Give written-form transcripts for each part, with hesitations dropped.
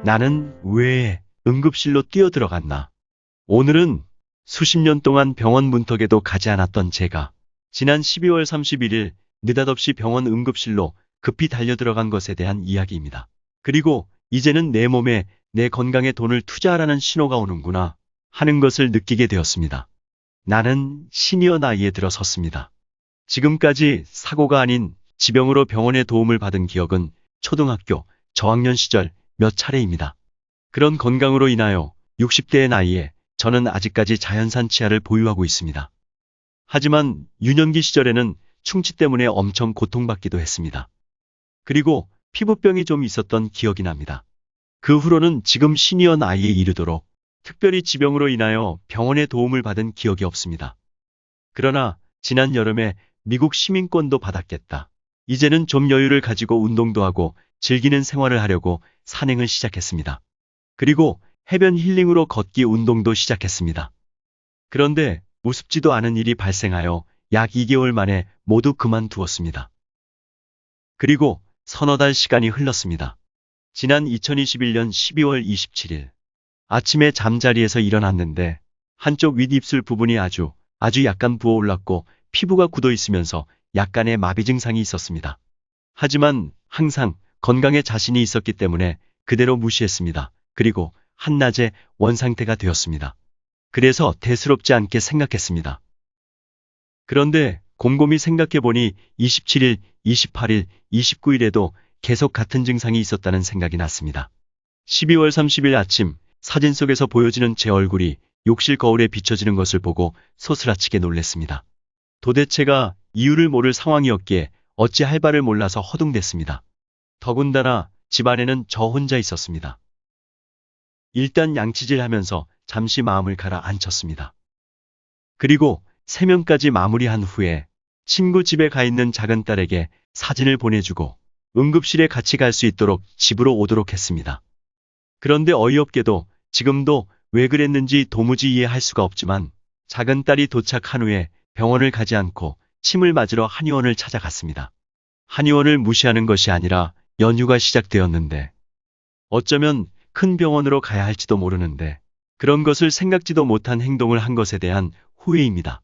나는 왜 응급실로 뛰어들어갔나? 오늘은 수십 년 동안 병원 문턱에도 가지 않았던 제가 지난 12월 31일 느닷없이 병원 응급실로 급히 달려들어간 것에 대한 이야기입니다. 그리고 이제는 내 몸에 내 건강에 돈을 투자하라는 신호가 오는구나 하는 것을 느끼게 되었습니다. 나는 시니어 나이에 들어섰습니다. 지금까지 사고가 아닌 지병으로 병원의 도움을 받은 기억은 초등학교 저학년 시절 몇 차례입니다. 그런 건강으로 인하여 60대의 나이에 저는 아직까지 자연산 치아를 보유하고 있습니다. 하지만 유년기 시절에는 충치 때문에 엄청 고통받기도 했습니다. 그리고 피부병이 좀 있었던 기억이 납니다. 그 후로는 지금 시니어 나이에 이르도록 특별히 지병으로 인하여 병원의 도움을 받은 기억이 없습니다. 그러나 지난 여름에 미국 시민권도 받았겠다. 이제는 좀 여유를 가지고 운동도 하고 즐기는 생활을 하려고 산행을 시작했습니다. 그리고 해변 힐링으로 걷기 운동도 시작했습니다. 그런데 우습지도 않은 일이 발생하여 약 2개월 만에 모두 그만두었습니다. 그리고 서너 달 시간이 흘렀습니다. 지난 2021년 12월 27일 아침에 잠자리에서 일어났는데 한쪽 윗입술 부분이 아주 약간 부어올랐고 피부가 굳어 있으면서 약간의 마비 증상이 있었습니다. 하지만 항상 건강에 자신이 있었기 때문에 그대로 무시했습니다. 그리고 한낮에 원상태가 되었습니다. 그래서 대수롭지 않게 생각했습니다. 그런데 곰곰이 생각해보니 27일, 28일, 29일에도 계속 같은 증상이 있었다는 생각이 났습니다. 12월 30일 아침 사진 속에서 보여지는 제 얼굴이 욕실 거울에 비춰지는 것을 보고 소스라치게 놀랐습니다. 도대체가 이유를 모를 상황이었기에 어찌 할 바를 몰라서 허둥댔습니다. 더군다나 집안에는 저 혼자 있었습니다. 일단 양치질하면서 잠시 마음을 가라앉혔습니다. 그리고 세면까지 마무리한 후에 친구 집에 가 있는 작은 딸에게 사진을 보내주고 응급실에 같이 갈 수 있도록 집으로 오도록 했습니다. 그런데 어이없게도 지금도 왜 그랬는지 도무지 이해할 수가 없지만 작은 딸이 도착한 후에 병원을 가지 않고 침을 맞으러 한의원을 찾아갔습니다. 한의원을 무시하는 것이 아니라 연휴가 시작되었는데 어쩌면 큰 병원으로 가야 할지도 모르는데 그런 것을 생각지도 못한 행동을 한 것에 대한 후회입니다.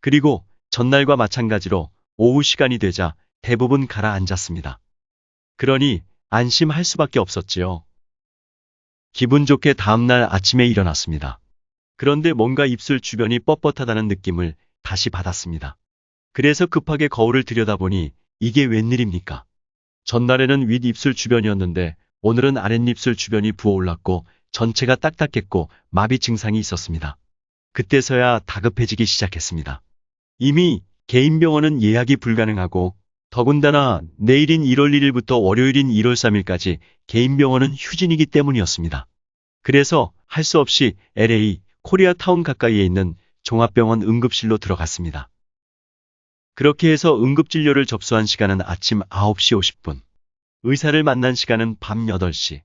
그리고 전날과 마찬가지로 오후 시간이 되자 대부분 가라앉았습니다. 그러니 안심할 수밖에 없었지요. 기분 좋게 다음날 아침에 일어났습니다. 그런데 뭔가 입술 주변이 뻣뻣하다는 느낌을 다시 받았습니다. 그래서 급하게 거울을 들여다보니 이게 웬일입니까? 전날에는 윗입술 주변이었는데 오늘은 아랫입술 주변이 부어올랐고 전체가 딱딱했고 마비 증상이 있었습니다. 그때서야 다급해지기 시작했습니다. 이미 개인 병원은 예약이 불가능하고 더군다나 내일인 1월 1일부터 월요일인 1월 3일까지 개인 병원은 휴진이기 때문이었습니다. 그래서 할 수 없이 LA 코리아타운 가까이에 있는 종합병원 응급실로 들어갔습니다. 그렇게 해서 응급진료를 접수한 시간은 아침 9시 50분. 의사를 만난 시간은 밤 8시.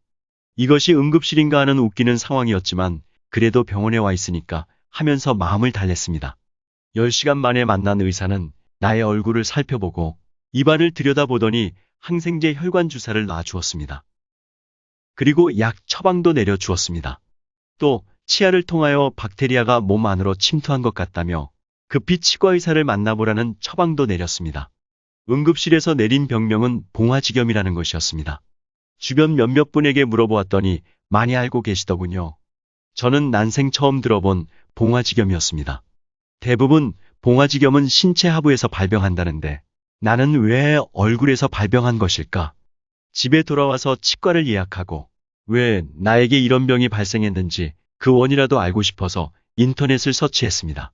이것이 응급실인가 하는 웃기는 상황이었지만 그래도 병원에 와 있으니까 하면서 마음을 달랬습니다. 10시간 만에 만난 의사는 나의 얼굴을 살펴보고 입안을 들여다보더니 항생제 혈관 주사를 놔주었습니다. 그리고 약 처방도 내려주었습니다. 또 치아를 통하여 박테리아가 몸 안으로 침투한 것 같다며 급히 치과의사를 만나보라는 처방도 내렸습니다. 응급실에서 내린 병명은 봉화지겸이라는 것이었습니다. 주변 몇몇 분에게 물어보았더니 많이 알고 계시더군요. 저는 난생 처음 들어본 봉화지겸이었습니다. 대부분 봉화지겸은 신체 하부에서 발병한다는데 나는 왜 얼굴에서 발병한 것일까? 집에 돌아와서 치과를 예약하고 왜 나에게 이런 병이 발생했는지 그 원이라도 알고 싶어서 인터넷을 서치했습니다.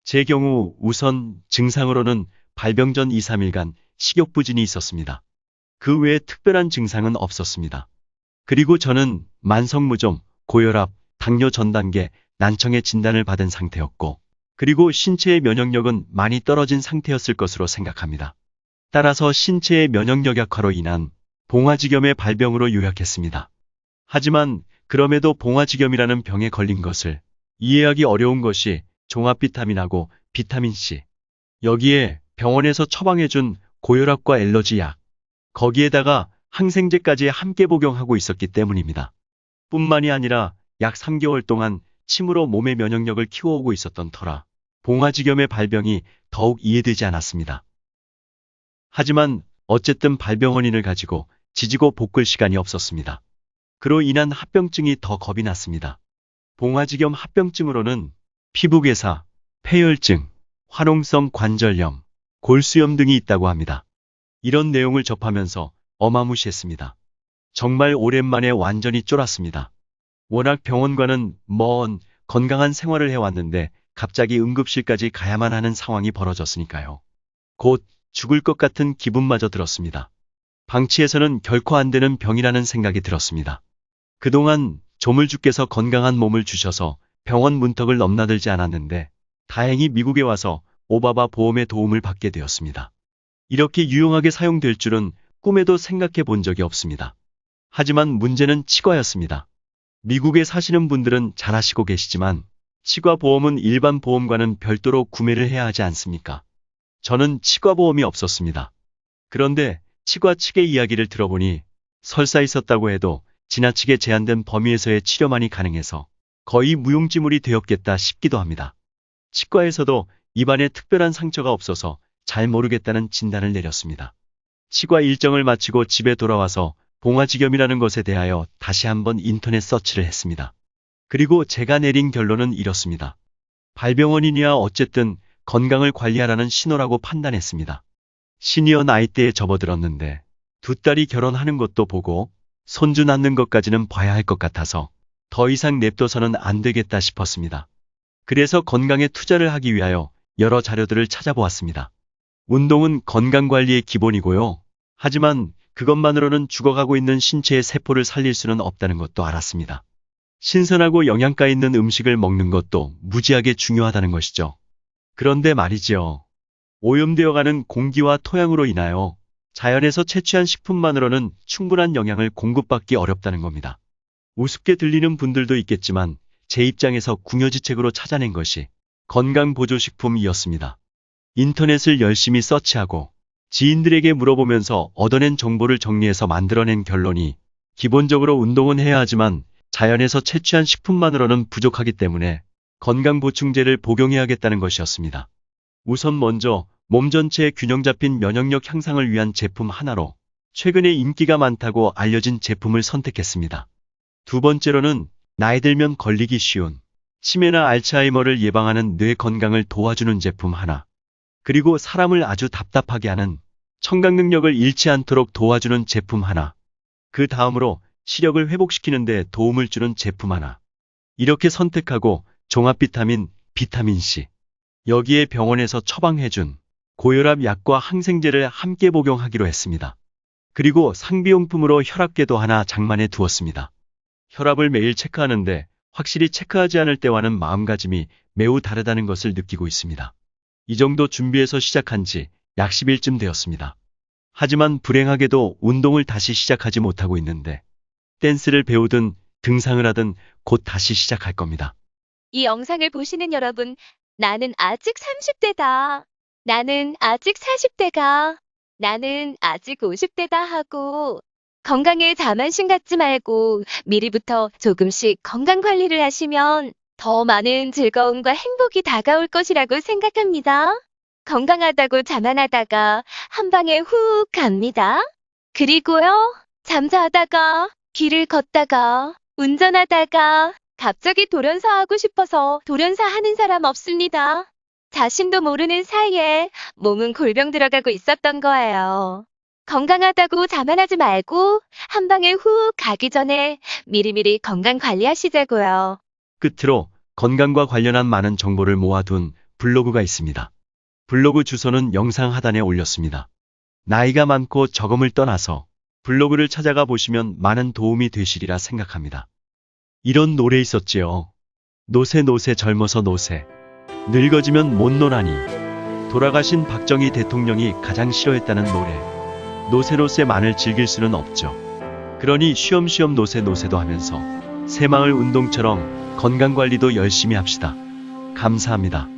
제 경우 우선 증상으로는 발병 전 2, 3일간 식욕부진이 있었습니다. 그 외에 특별한 증상은 없었습니다. 그리고 저는 만성무좀, 고혈압, 당뇨 전 단계, 난청의 진단을 받은 상태였고 그리고 신체의 면역력은 많이 떨어진 상태였을 것으로 생각합니다. 따라서 신체의 면역력 약화로 인한 봉화지겸의 발병으로 요약했습니다. 하지만 그럼에도 봉화지겸이라는 병에 걸린 것을 이해하기 어려운 것이 종합비타민하고 비타민C, 여기에 병원에서 처방해준 고혈압과 엘러지 약, 거기에다가 항생제까지 함께 복용하고 있었기 때문입니다. 뿐만이 아니라 약 3개월 동안 침으로 몸의 면역력을 키워오고 있었던 터라 봉화지겸의 발병이 더욱 이해되지 않았습니다. 하지만 어쨌든 발병 원인을 가지고 지지고 볶을 시간이 없었습니다. 그로 인한 합병증이 더 겁이 났습니다. 봉화지겸 합병증으로는 피부괴사, 폐혈증, 화농성 관절염, 골수염 등이 있다고 합니다. 이런 내용을 접하면서 어마무시했습니다. 정말 오랜만에 완전히 쫄았습니다. 워낙 병원과는 먼 건강한 생활을 해왔는데 갑자기 응급실까지 가야만 하는 상황이 벌어졌으니까요. 곧 죽을 것 같은 기분마저 들었습니다. 방치해서는 결코 안 되는 병이라는 생각이 들었습니다. 그동안 조물주께서 건강한 몸을 주셔서 병원 문턱을 넘나들지 않았는데 다행히 미국에 와서 오바바 보험의 도움을 받게 되었습니다. 이렇게 유용하게 사용될 줄은 꿈에도 생각해 본 적이 없습니다. 하지만 문제는 치과였습니다. 미국에 사시는 분들은 잘 아시고 계시지만 치과 보험은 일반 보험과는 별도로 구매를 해야 하지 않습니까? 저는 치과 보험이 없었습니다. 그런데 치과 측의 이야기를 들어보니 설사 있었다고 해도 지나치게 제한된 범위에서의 치료만이 가능해서 거의 무용지물이 되었겠다 싶기도 합니다. 치과에서도 입안에 특별한 상처가 없어서 잘 모르겠다는 진단을 내렸습니다. 치과 일정을 마치고 집에 돌아와서 봉화지겸이라는 것에 대하여 다시 한번 인터넷 서치를 했습니다. 그리고 제가 내린 결론은 이렇습니다. 발병 원인이야 어쨌든 건강을 관리하라는 신호라고 판단했습니다. 시니어 나이대에 접어들었는데 두 딸이 결혼하는 것도 보고 손주 낳는 것까지는 봐야 할 것 같아서 더 이상 냅둬서는 안 되겠다 싶었습니다. 그래서 건강에 투자를 하기 위하여 여러 자료들을 찾아보았습니다. 운동은 건강관리의 기본이고요. 하지만 그것만으로는 죽어가고 있는 신체의 세포를 살릴 수는 없다는 것도 알았습니다. 신선하고 영양가 있는 음식을 먹는 것도 무지하게 중요하다는 것이죠. 그런데 말이지요. 오염되어가는 공기와 토양으로 인하여 자연에서 채취한 식품만으로는 충분한 영양을 공급받기 어렵다는 겁니다. 우습게 들리는 분들도 있겠지만 제 입장에서 궁여지책으로 찾아낸 것이 건강보조식품이었습니다. 인터넷을 열심히 서치하고 지인들에게 물어보면서 얻어낸 정보를 정리해서 만들어낸 결론이 기본적으로 운동은 해야 하지만 자연에서 채취한 식품만으로는 부족하기 때문에 건강보충제를 복용해야겠다는 것이었습니다. 우선 먼저 몸 전체의 균형 잡힌 면역력 향상을 위한 제품 하나로 최근에 인기가 많다고 알려진 제품을 선택했습니다. 두 번째로는 나이 들면 걸리기 쉬운 치매나 알츠하이머를 예방하는 뇌 건강을 도와주는 제품 하나, 그리고 사람을 아주 답답하게 하는 청각 능력을 잃지 않도록 도와주는 제품 하나, 그 다음으로 시력을 회복시키는 데 도움을 주는 제품 하나. 이렇게 선택하고 종합 비타민, 비타민C, 여기에 병원에서 처방해준 고혈압 약과 항생제를 함께 복용하기로 했습니다. 그리고 상비용품으로 혈압계도 하나 장만해 두었습니다. 혈압을 매일 체크하는데 확실히 체크하지 않을 때와는 마음가짐이 매우 다르다는 것을 느끼고 있습니다. 이 정도 준비해서 시작한 지 약 10일쯤 되었습니다. 하지만 불행하게도 운동을 다시 시작하지 못하고 있는데 댄스를 배우든 등산을 하든 곧 다시 시작할 겁니다. 이 영상을 보시는 여러분, 나는 아직 30대다. 나는 아직 40대가. 나는 아직 50대다 하고 건강에 자만심 갖지 말고 미리부터 조금씩 건강 관리를 하시면 더 많은 즐거움과 행복이 다가올 것이라고 생각합니다. 건강하다고 자만하다가 한 방에 훅 갑니다. 그리고요, 잠자다가, 길을 걷다가, 운전하다가 갑자기 돌연사 하고 싶어서 돌연사 하는 사람 없습니다. 자신도 모르는 사이에 몸은 골병 들어가고 있었던 거예요. 건강하다고 자만하지 말고 한 방에 훅 가기 전에 미리미리 건강 관리하시자고요. 끝으로 건강과 관련한 많은 정보를 모아둔 블로그가 있습니다. 블로그 주소는 영상 하단에 올렸습니다. 나이가 많고 적음을 떠나서 블로그를 찾아가 보시면 많은 도움이 되시리라 생각합니다. 이런 노래 있었지요. 노세 노세 젊어서 노세, 늙어지면 못 노나니. 돌아가신 박정희 대통령이 가장 싫어했다는 노래. 노세 노세만을 즐길 수는 없죠. 그러니 쉬엄쉬엄 노세 노세도 하면서 새마을 운동처럼 건강관리도 열심히 합시다. 감사합니다.